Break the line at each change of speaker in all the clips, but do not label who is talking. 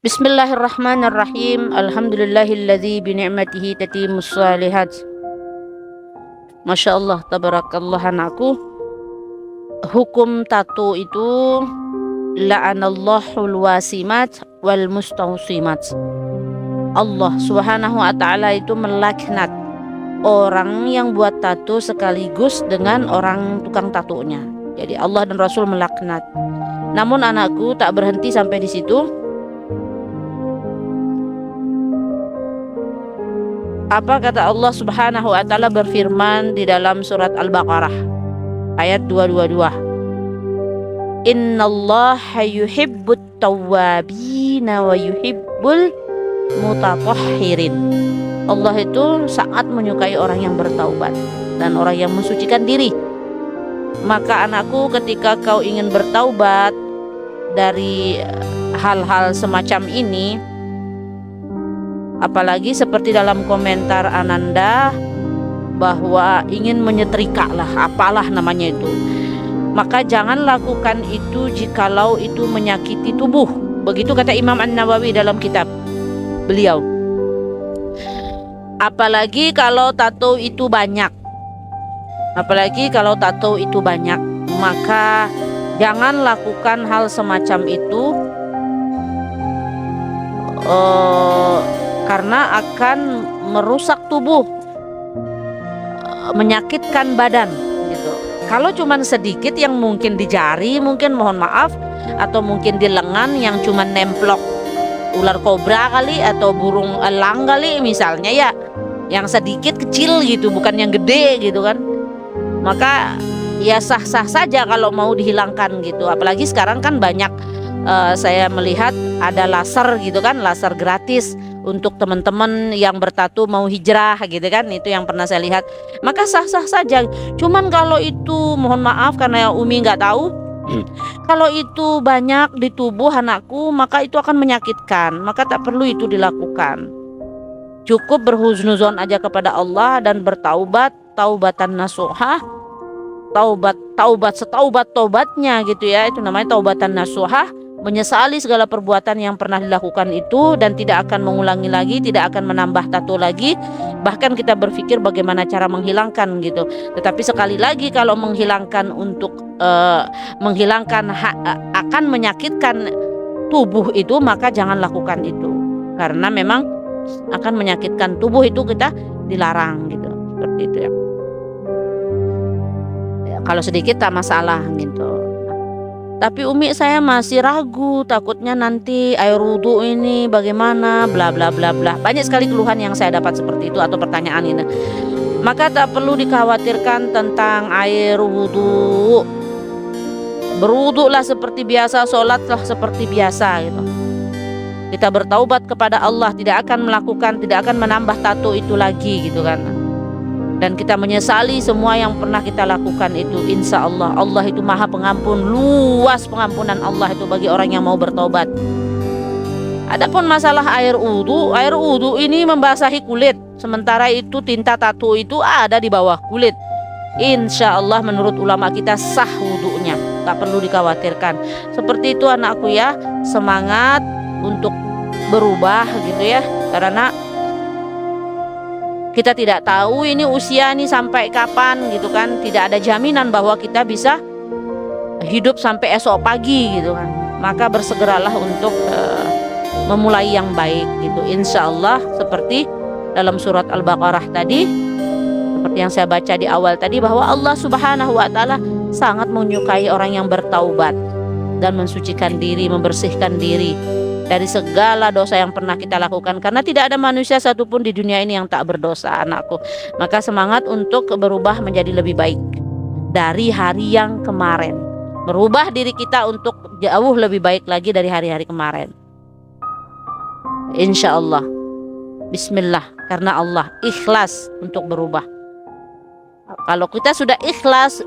Bismillahirrahmanirrahim. Alhamdulillahilladzi bini'matihi tatimmus shalihat. Masya Allah, tabarakallah anakku. Hukum tato itu la'anallahul wasimat wal mustausimat. Allah subhanahu wa ta'ala itu melaknat orang yang buat tato sekaligus dengan orang tukang tatonya. Jadi Allah dan Rasul melaknat. Namun anakku, tak berhenti sampai di situ. Apa kata Allah subhanahu wa ta'ala berfirman di dalam surat Al-Baqarah ayat 222. Innallaha yuhibbut tawwabina wa yuhibbul mutatahhirin. Allah itu sangat menyukai orang yang bertaubat dan orang yang mensucikan diri. Maka anakku, ketika kau ingin bertaubat dari hal-hal semacam ini, apalagi seperti dalam komentar Ananda bahwa ingin menyetrika lah, apalah namanya itu, maka jangan lakukan itu jikalau itu menyakiti tubuh. Begitu kata Imam An-Nawawi dalam kitab beliau. Apalagi kalau tato itu banyak, maka jangan lakukan hal semacam itu, karena akan merusak tubuh, menyakitkan badan gitu. Kalau cuman sedikit yang mungkin di jari, mungkin mohon maaf, atau mungkin di lengan yang cuman nemplok ular kobra kali atau burung elang kali misalnya, ya yang sedikit kecil gitu, bukan yang gede gitu kan, maka ya sah-sah saja kalau mau dihilangkan gitu. Apalagi sekarang kan banyak, saya melihat ada laser gitu kan, laser gratis untuk teman-teman yang bertato mau hijrah gitu kan, itu yang pernah saya lihat, maka sah-sah saja. Cuman kalau itu mohon maaf, karena Umi nggak tahu, kalau itu banyak di tubuh anakku, maka itu akan menyakitkan, maka tak perlu itu dilakukan. Cukup berhusnuzon aja kepada Allah dan bertaubat, taubatan nasuhah, taubat setaubat-taubatnya gitu ya, itu namanya taubatan nasuhah. Menyesali segala perbuatan yang pernah dilakukan itu dan tidak akan mengulangi lagi, tidak akan menambah tato lagi. Bahkan kita berpikir bagaimana cara menghilangkan gitu. Tetapi sekali lagi, kalau menghilangkan untuk akan menyakitkan tubuh itu, maka jangan lakukan itu. Karena memang akan menyakitkan tubuh itu, kita dilarang gitu. Seperti itu ya. Kalau sedikit tak masalah gitu. Tapi Umi, saya masih ragu, takutnya nanti air wudhu ini bagaimana, bla bla bla bla. Banyak sekali keluhan yang saya dapat seperti itu atau pertanyaan ini. Maka tak perlu dikhawatirkan tentang air wudhu. Berwudhulah seperti biasa, sholatlah seperti biasa gitu. Kita bertaubat kepada Allah, tidak akan menambah tato itu lagi gitu kan. Dan kita menyesali semua yang pernah kita lakukan itu. Insya Allah, Allah itu maha pengampun, luas pengampunan Allah itu bagi orang yang mau bertobat. Adapun masalah air wudhu ini membasahi kulit, sementara itu tinta tato itu ada di bawah kulit. Insya Allah menurut ulama kita sah wudhunya, tak perlu dikhawatirkan. Seperti itu anakku ya, semangat untuk berubah gitu ya, karena kita tidak tahu ini usia ini sampai kapan gitu kan. Tidak ada jaminan bahwa kita bisa hidup sampai esok pagi gitu kan. Maka bersegeralah untuk memulai yang baik gitu. Insya Allah seperti dalam surat Al-Baqarah tadi, seperti yang saya baca di awal tadi, bahwa Allah subhanahu wa ta'ala sangat menyukai orang yang bertaubat dan mensucikan diri, membersihkan diri dari segala dosa yang pernah kita lakukan. Karena tidak ada manusia satupun di dunia ini yang tak berdosa anakku. Maka semangat untuk berubah menjadi lebih baik dari hari yang kemarin. Merubah diri kita untuk jauh lebih baik lagi dari hari-hari kemarin. Insya Allah. Bismillah, karena Allah, ikhlas untuk berubah. Kalau kita sudah ikhlas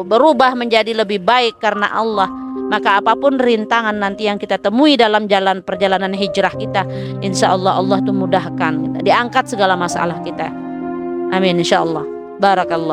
berubah menjadi lebih baik karena Allah, maka apapun rintangan nanti yang kita temui dalam perjalanan hijrah kita, insya Allah Allah itu mudahkan, diangkat segala masalah kita. Amin insya Allah. Barakallah.